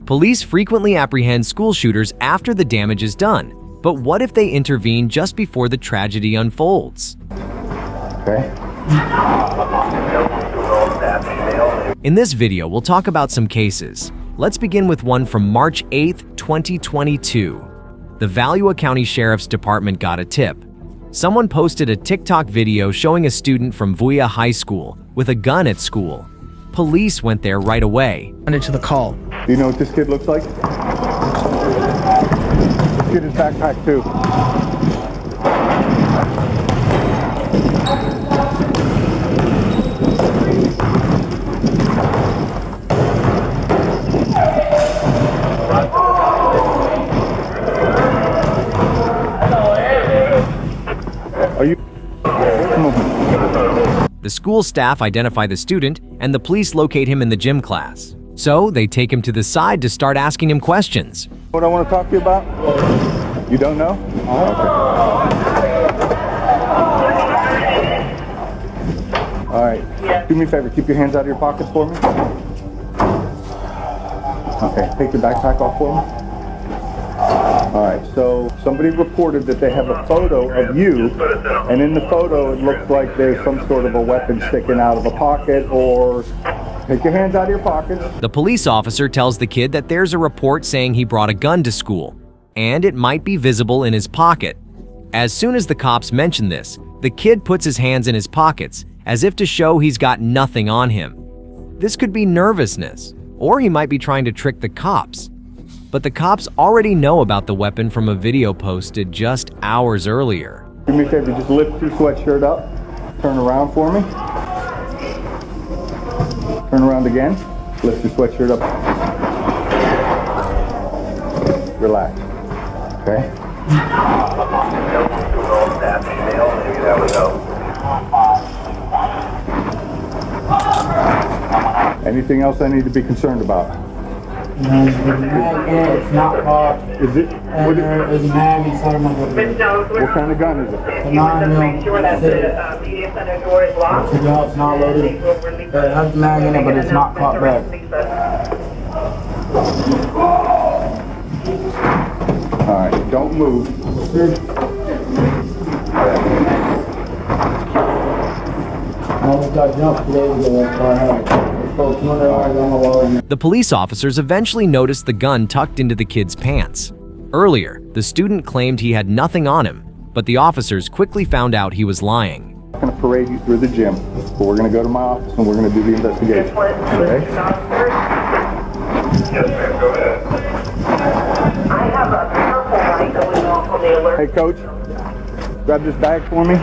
Police frequently apprehend school shooters after the damage is done, but what if they intervene just before the tragedy unfolds? Okay. In this video, we'll talk about some cases. Let's begin with one from March 8, 2022. The Valua County Sheriff's Department got a tip. Someone posted a TikTok video showing a student from Vuya High School with a gun at school. Police went there right away. To the call. Do you know what this kid looks like? Let's get his backpack too. Are you? The school staff identify the student, and the police locate him in the gym class. So they take him to the side to start asking him questions. What I want to talk to you about? You don't know? Okay. All right. Do me a favor. Keep your hands out of your pockets for me. Okay. Take your backpack off for me. All right. So somebody reported that they have a photo of you, and in the photo it looks like there's some sort of a weapon sticking out of a pocket, or take your hands out of your pockets. The police officer tells the kid that there's a report saying he brought a gun to school, and it might be visible in his pocket. As soon as the cops mention this, the kid puts his hands in his pockets as if to show he's got nothing on him. This could be nervousness, or he might be trying to trick the cops. But the cops already know about the weapon from a video posted just hours earlier. Do me a favor, just lift your sweatshirt up. Turn around for me. Turn around again. Lift your sweatshirt up. Relax. Okay? Anything else I need to be concerned about? No, the mag in it, it's not popped. Is it? And there is a mag inside of my hood. What kind of gun is it? The 9mm. It's not loaded. It has the mag in it, but it's not popped back. Alright, don't move. I almost got jumped 2 days ago, that's why I have it. The police officers eventually noticed the gun tucked into the kid's pants. Earlier, the student claimed he had nothing on him, but the officers quickly found out he was lying. I'm going to parade you through the gym, but we're going to go to my office and we're going to do the investigation. Okay? I have a purple light going off on the alert. Hey, Coach, grab this bag for me.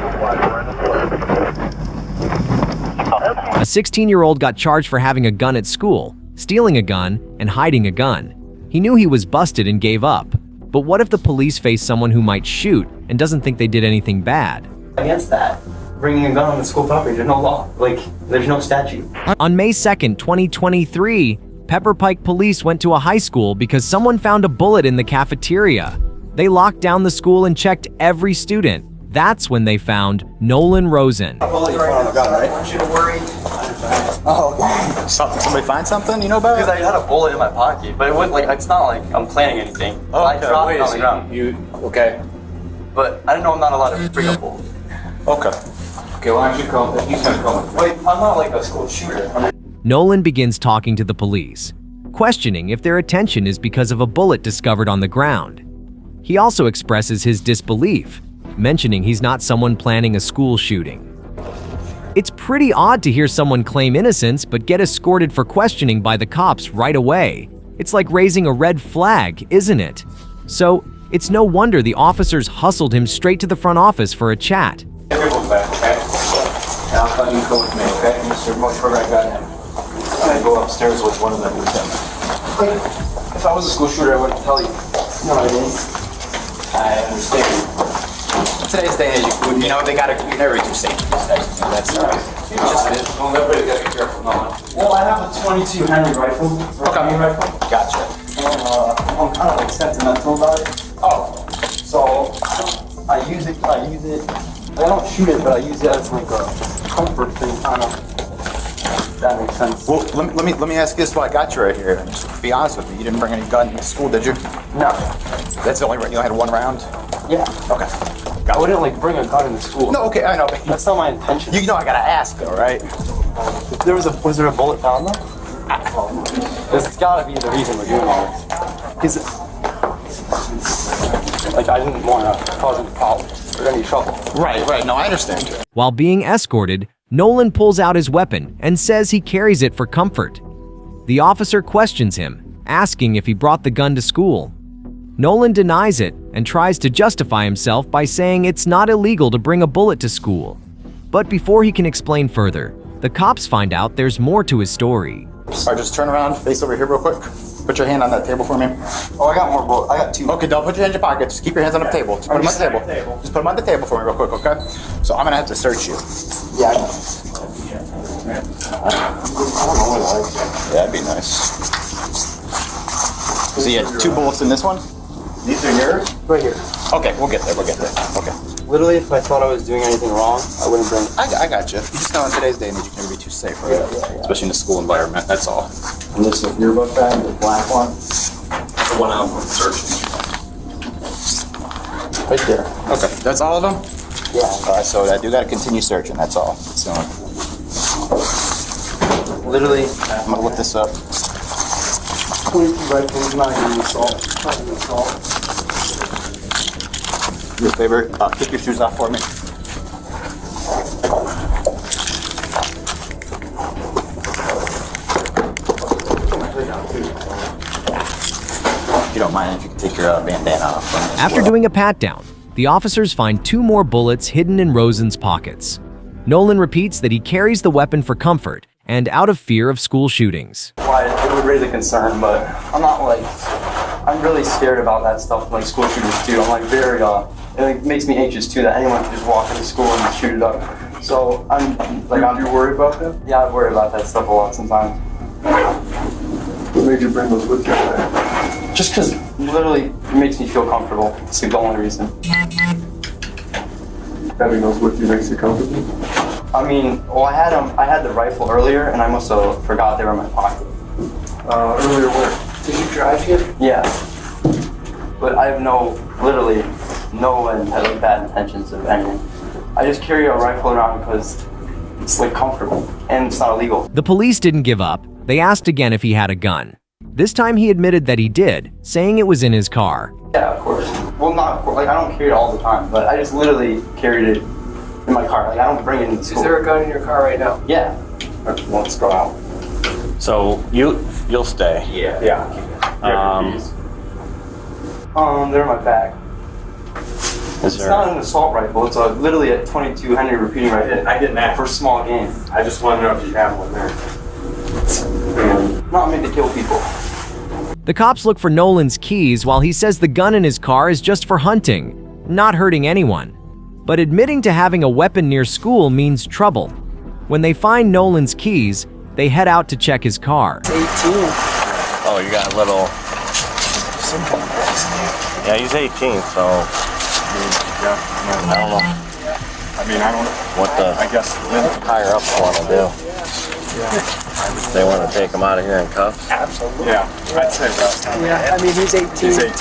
A 16-year-old got charged for having a gun at school, stealing a gun, and hiding a gun. He knew he was busted and gave up. But what if the police face someone who might shoot and doesn't think they did anything bad? Against that, bringing a gun on the school property, there's no law. There's no statute. On May 2nd, 2023, Pepper Pike police went to a high school because someone found a bullet in the cafeteria. They locked down the school and checked every student. That's when they found Nolan Rosen. Oh, okay. Somebody find something you know about? Because I had a bullet in my pocket, but it wasn't it's not like I'm planning anything. I dropped it on the ground. Okay. But I didn't know I'm not allowed to bring a bullet. Okay. Okay, why don't you call? He's gonna call. Wait, I'm not like a school shooter. Nolan begins talking to the police, questioning if their attention is because of a bullet discovered on the ground. He also expresses his disbelief, mentioning he's not someone planning a school shooting. It's pretty odd to hear someone claim innocence but get escorted for questioning by the cops right away. It's like raising a red flag, isn't it? So, it's no wonder the officers hustled him straight to the front office for a chat. Everyone back, okay? And I'll let you go with me, okay? Mr. Moshberg, I got him. I go upstairs with one of them with him. If I was a school shooter, I wouldn't tell you. No, I didn't. I understand. Today's day and age, they gotta never do safety. That's just it. Well, everybody gotta be careful. No. Well, I have a 22 Henry rifle. Okay. Rifle. Gotcha. I'm kind of sentimental about it. Oh. So I use it. I don't shoot it, but I use it as like a comfort thing, kind of. That makes sense. Well, let me ask you this while I got you right here. Just be honest with me. You didn't bring any gun to school, did you? No. That's the only you had one round? Yeah. Okay. I wouldn't like bring a gun into school. No, okay, I know. That's not my intention. You know I gotta ask though, right? Was there a bullet found though? This gotta be the reason we're doing all this. Because like I didn't want to cause any problems or any trouble. Right. No, I understand. While being escorted, Nolan pulls out his weapon and says he carries it for comfort. The officer questions him, asking if he brought the gun to school. Nolan denies it and tries to justify himself by saying it's not illegal to bring a bullet to school. But before he can explain further, the cops find out there's more to his story. All right, just turn around, face over here real quick. Put your hand on that table for me. Oh, I got more bullets. I got 2. Okay, don't put your hands in your pocket. Just keep your hands on the table. Just put them on the table. Just put them on the table for me real quick, okay? So I'm gonna have to search you. Yeah, I know. That'd be nice. So you had 2 bullets in this one? These are yours? Right here. Okay, we'll get there. Okay. Literally, if I thought I was doing anything wrong, I wouldn't bring it. I got you. You just know in today's day and age you can never be too safe, right? Yeah. Especially in a school environment, that's all. And this is your book bag, the black one? The one I'm searching. Right there. Okay, that's all of them? Yeah. All right, so I do gotta continue searching, that's all. So, Literally, I'm gonna look this up. 22 rifles, not even assault. Not even assault. Do a favor, kick your shoes off for me. If you don't mind, if you could take your bandana off for me as After well. doing a pat-down, the officers find 2 more bullets hidden in Rosen's pockets. Nolan repeats that he carries the weapon for comfort and out of fear of school shootings. Why it would raise a concern, but I'm really scared about that stuff, like school shooters too. I'm like very, it makes me anxious too that anyone could just walk into school and shoot it up. So I'm You worry about that? yeah, I worry about that stuff a lot sometimes. What made you bring those with you? Just because literally it makes me feel comfortable. It's the only reason. Having those with you makes you comfortable? I mean, well, I had the rifle earlier, and I must have forgot they were in my pocket. Earlier where? Did you drive here? Yeah, but I have literally no bad intentions of anything. I just carry a rifle around because it's like comfortable and it's not illegal. The police didn't give up. They asked again if he had a gun. This time he admitted that he did, saying it was in his car. Yeah, of course. Well, not like I don't carry it all the time, but I just literally carried it in my car. Like I don't bring it into school. Is there a gun in your car right now? Yeah. Let's go out. So you'll stay. Yeah. They're in my bag. Is It's there? not an assault rifle. It's literally a .22 Henry repeating rifle. I didn't ask. For small game. I just want to know if you have one there. Not meant to kill people. The cops look for Nolan's keys while he says the gun in his car is just for hunting, not hurting anyone. But admitting to having a weapon near school means trouble. When they find Nolan's keys, they head out to check his car. 18. Oh, you got a little. Yeah, he's 18, so I don't know I mean, I don't, what the I guess, higher ups want to do. They want to take him out of here in cuffs. yeah, I'd say that. Yeah, I mean, he's 18. He's 18.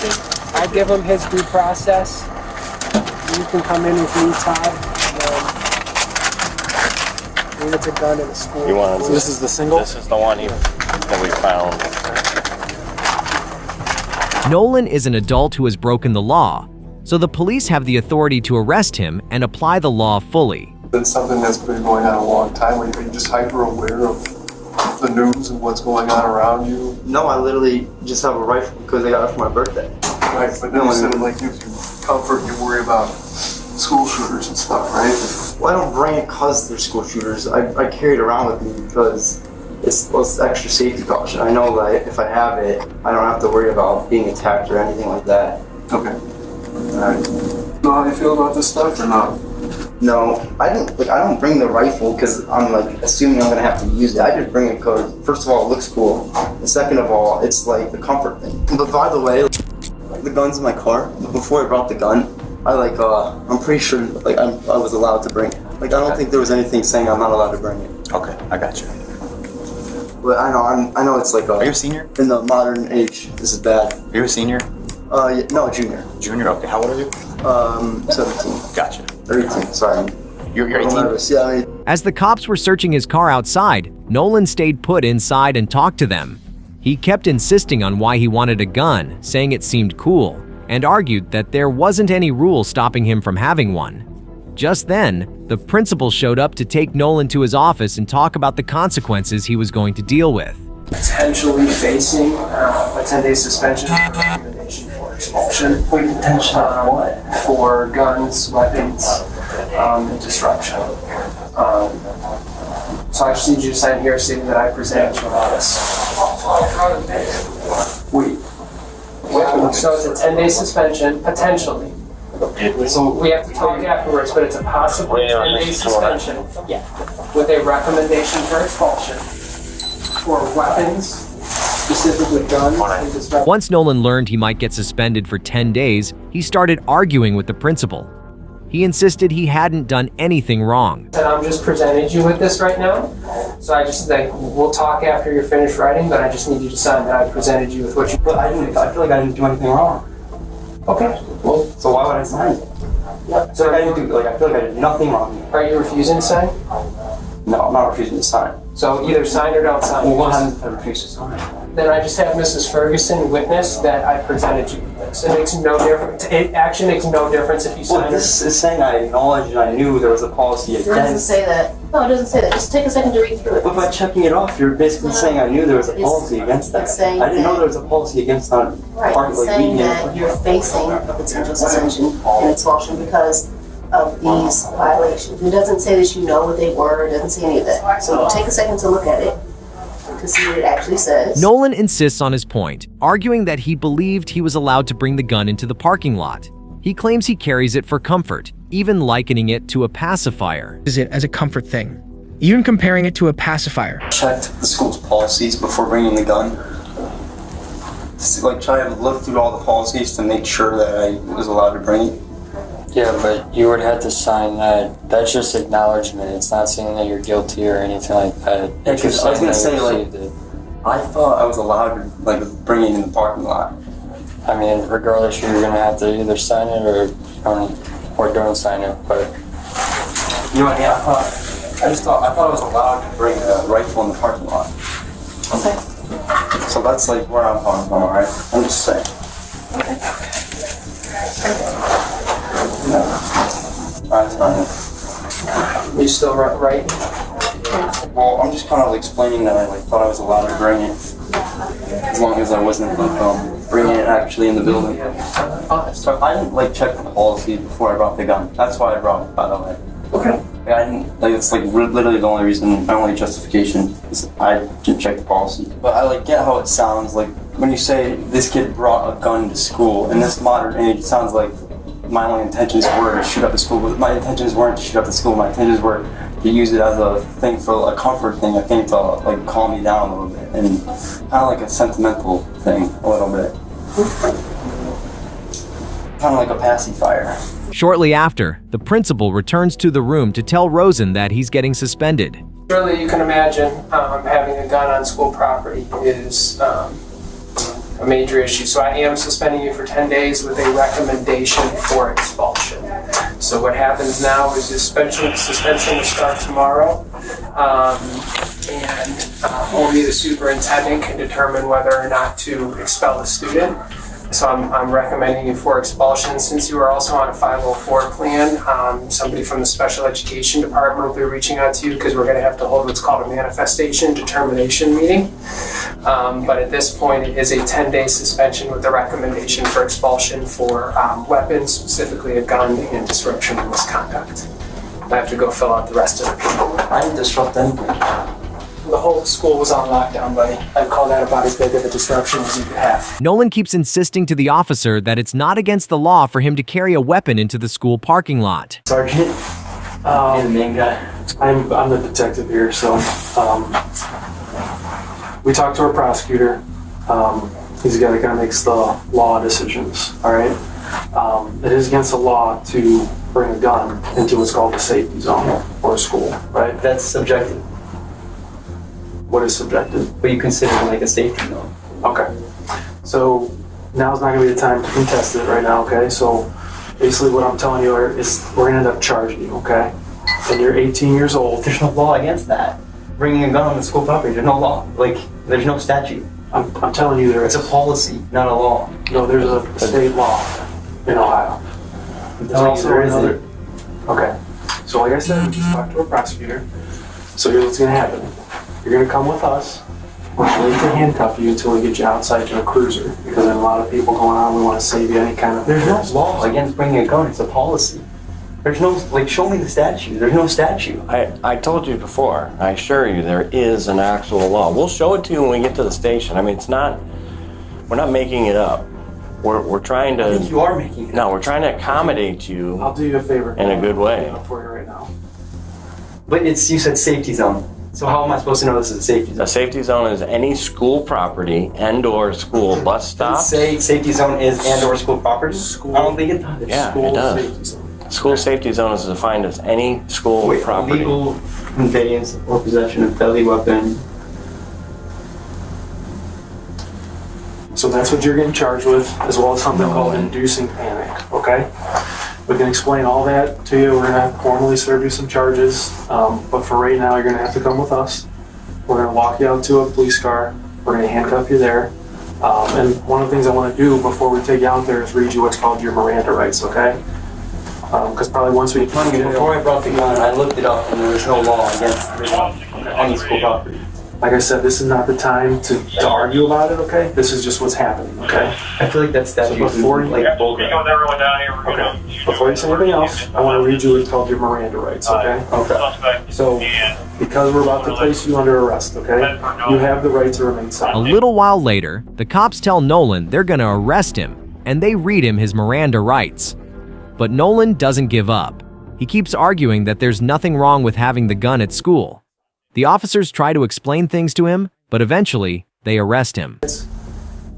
I give him his due process. You can come in with me, Todd. And it's a gun in the school. You want? So this is the single? This is the one that we found. Nolan is an adult who has broken the law, so the police have the authority to arrest him and apply the law fully. It's something that's been going on a long time. Are you just hyper aware of the news and what's going on around you? No, I literally just have a rifle because I got it for my birthday. Right, but then you said it like gives you comfort. You worry about school shooters and stuff, right? Well, I don't bring it because they're school shooters. I carry it around with me because it's extra safety caution. I know that if I have it, I don't have to worry about being attacked or anything like that. Okay. Alright. Know how you feel about this stuff or not? No, I don't bring the rifle because I'm like assuming I'm gonna have to use it. I just bring it because first of all it looks cool, and second of all it's like the comfort thing. But by the way, the gun's in my car. Before I brought the gun, I'm pretty sure I was allowed to bring it. Like I don't think there was anything saying I'm not allowed to bring it. Okay, I got you. but I know it's like Are you a senior? in the modern age, this is bad. Are you a senior? Yeah, no, junior. Junior, okay. How old are you? 17. Gotcha. Or 18, sorry. You're I'm 18? nervous. Yeah, I mean, As the cops were searching his car outside, Nolan stayed put inside and talked to them. He kept insisting on why he wanted a gun, saying it seemed cool, and argued that there wasn't any rule stopping him from having one. Just then, the principal showed up to take Nolan to his office and talk about the consequences he was going to deal with. Potentially facing a 10-day suspension, recommendation for expulsion. For guns, weapons, and disruption. So I just need you to sign here stating that I present you on this. wait. So it's a 10-day suspension, potentially. So we have to talk afterwards, but it's a possible 10-day suspension with a recommendation for expulsion for weapons, specifically guns and disruption. Once Nolan learned he might get suspended for 10 days, he started arguing with the principal. He insisted he hadn't done anything wrong. And I'm just presenting you with this right now. So I just we'll talk after you're finished writing, but I just need you to sign that I presented you with what you. But I feel like I didn't do anything wrong. Okay. Well, so why would I sign it? So I didn't do, I feel like I did nothing wrong. Are you refusing to sign? No, I'm not refusing to sign. So either sign or don't sign. Well, what happens if I refuse to sign? Then I just have Mrs. Ferguson witness that I presented you with this. It makes no difference. It actually makes no difference if you sign Well, it. this is saying I acknowledged and I knew there was a policy It doesn't against. say that. No, it doesn't say that. Just take a second to read through it. But by checking it off, you're basically saying I knew there was a policy against that. It's saying I didn't know that- there was a policy against not Right, part it's like saying medium. that you're facing a potential suspension and expulsion because of these violations. It doesn't say that you know what they were. It doesn't say any of that. So take a second to look at it to see what it actually says. Nolan insists on his point, arguing that he believed he was allowed to bring the gun into the parking lot. He claims he carries it for comfort, even likening it to a pacifier. Is it as a comfort thing, even comparing it to a pacifier. Checked the school's policies before bringing the gun. Just, try to look through all the policies to make sure that I was allowed to bring it. Yeah, but you would have to sign that. That's just acknowledgement. It's not saying that you're guilty or anything like that. Yeah, It's 'cause just I was saying gonna that say, you like- received it. I thought I was allowed to bring it in the parking lot. I mean, regardless, you're gonna have to either sign it or don't sign it. But You know what? Yeah, I thought I was allowed to bring a rifle in the parking lot. Okay. So that's where I'm coming from, alright? I'm just saying. Alright, fine. You still right? Well, I'm just kind of explaining that I thought I was allowed to bring it, as long as I wasn't bringing it actually in the building. So I didn't check the policy before I brought the gun. That's why I brought it, by the way. Okay. I didn't it's literally the only reason, my only justification is I didn't check the policy. But I get how it sounds when you say this kid brought a gun to school in this modern age. It sounds like my only intentions were to shoot up the school, but my intentions weren't to shoot up the school. My intentions were to use it as a thing for a comfort thing, I think, to calm me down a little bit, and kind of a sentimental thing a little bit, kind of a pacifier. Shortly after, the principal returns to the room to tell Rosen that he's getting suspended. Surely you can imagine having a gun on school property is a major issue. So I am suspending you for 10 days with a recommendation for expulsion. So what happens now is suspension will start tomorrow. And only the superintendent can determine whether or not to expel the student. So I'm recommending you for expulsion. Since you are also on a 504 plan, somebody from the special education department will be reaching out to you because we're going to have to hold what's called a manifestation determination meeting. But at this point, it is a 10-day suspension with a recommendation for expulsion for weapons, specifically a gun, and disruption and misconduct. I have to go fill out the rest of the people. I didn't disrupt anything. The whole school was on lockdown, buddy. I'd call that about as big of a disruption as you could have. Nolan keeps insisting to the officer that it's not against the law for him to carry a weapon into the school parking lot. Sergeant, You're the main guy. I'm the detective here, so we talked to our prosecutor. He's the guy that kind of makes the law decisions, all right? It is against the law to bring a gun into what's called the safety zone or a school, right? That's subjective. what is subjective. But you consider it like a safety zone. Okay. So now's not gonna be the time to contest it right now, okay? So basically what I'm telling you is we're gonna end up charging you, okay? And you're 18 years old. There's no law against that. Bringing a gun on the school property, there's no law. Like, there's no statute. I'm telling you there It's is. a policy, not a law. No, there's a state law in Ohio. I'm There's telling you also there another. isn't. Okay. So like I said, we just talked to a prosecutor. So here's what's gonna happen. You're gonna come with us. We're going to handcuff you until we get you outside to a cruiser. Because there's a lot of people going on, we want to save you any kind of... There's no law against bringing a gun, it's a policy. There's no, like, show me the statute. There's no statute. I told you before, I assure you, there is an actual law. We'll show it to you when we get to the station. I mean, it's not, we're not making it up. We're trying to... I think you are making it No, we're trying to accommodate you I'll do you a favor. in a good way. I'll do it for you right now. But it's, you said safety zone. So how am I supposed to know this is a safety zone? A safety zone is any school property and/or school bus stop. Say safety zone is and/or school property? I don't think it does. Yeah, School it does. safety zone. School safety zone is defined as any school Wait, property. illegal conveyance or possession of deadly weapon. So that's what you're getting charged with, as well as something called inducing panic, okay? We can explain all that to you. We're gonna have to formally serve you some charges, but for right now, you're gonna have to come with us. We're gonna walk you out to a police car. We're gonna handcuff you there. And one of the things I wanna do before we take you out there is read you what's called your Miranda rights, okay? Because probably once we... Before I brought the gun, I looked it up and there was no law against any school property. Like I said, this is not the time to argue about it, okay? This is just what's happening, okay? I feel like that's statute. So before you, like, okay, before you say anything else, I want to read you what's called your Miranda rights, okay? Okay. So, because we're about to place you under arrest, okay? You have the right to remain A silent. little while later, the cops tell Nolan they're gonna arrest him, and they read him his Miranda rights. But Nolan doesn't give up. He keeps arguing that there's nothing wrong with having the gun at school. The officers try to explain things to him, but eventually, they arrest him.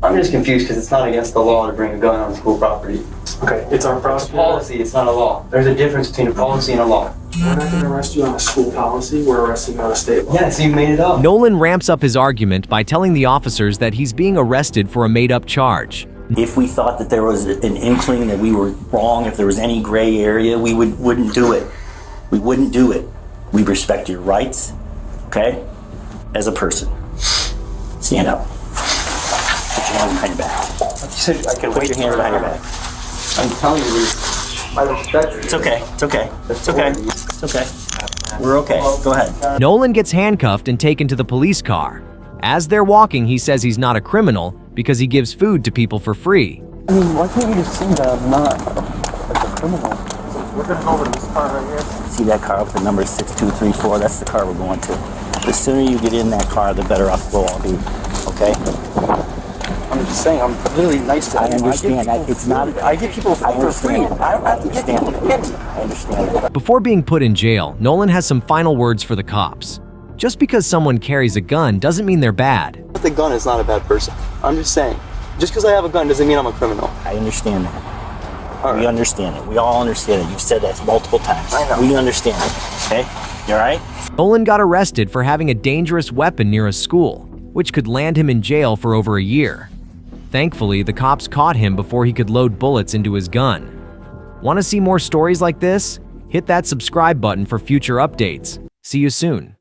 I'm just confused because it's not against the law to bring a gun on school property. Okay, it's our It's a prosecutor. policy, it's not a law. There's a difference between a policy and a law. We're not going to arrest you on a school policy, we're arresting you on a state law. Yeah, so you made it up. Nolan ramps up his argument by telling the officers that he's being arrested for a made-up charge. If we thought that there was an inkling that we were wrong, if there was any gray area, we wouldn't do it. We wouldn't do it. We respect your rights, okay? As a person. Stand up. Put your hands behind your back. You said I can Put your hands behind your back. I'm telling you this. I respect you. It's okay. It's okay. It's okay. It's okay. We're okay. Go ahead. Nolan gets handcuffed and taken to the police car. As they're walking, he says he's not a criminal because he gives food to people for free. I mean, why can't you just say that I'm not like a criminal? We're gonna go over to this car right here. See that car with the number 6234? That's the car we're going to. The sooner you get in that car, the better off we'll all be. Okay? I'm just saying, I'm really nice to I understand. I get people for free. I don't have to get people to hit me. I understand. Before being put in jail, Nolan has some final words for the cops. Just because someone carries a gun doesn't mean they're bad. The gun is not a bad person. I'm just saying. Just because I have a gun doesn't mean I'm a criminal. I understand that. All We right. understand it. We all understand it. You've said that multiple times. I know. We understand it. Okay? You all right? Nolan got arrested for having a dangerous weapon near a school, which could land him in jail for over a year. Thankfully, the cops caught him before he could load bullets into his gun. Want to see more stories like this? Hit that subscribe button for future updates. See you soon.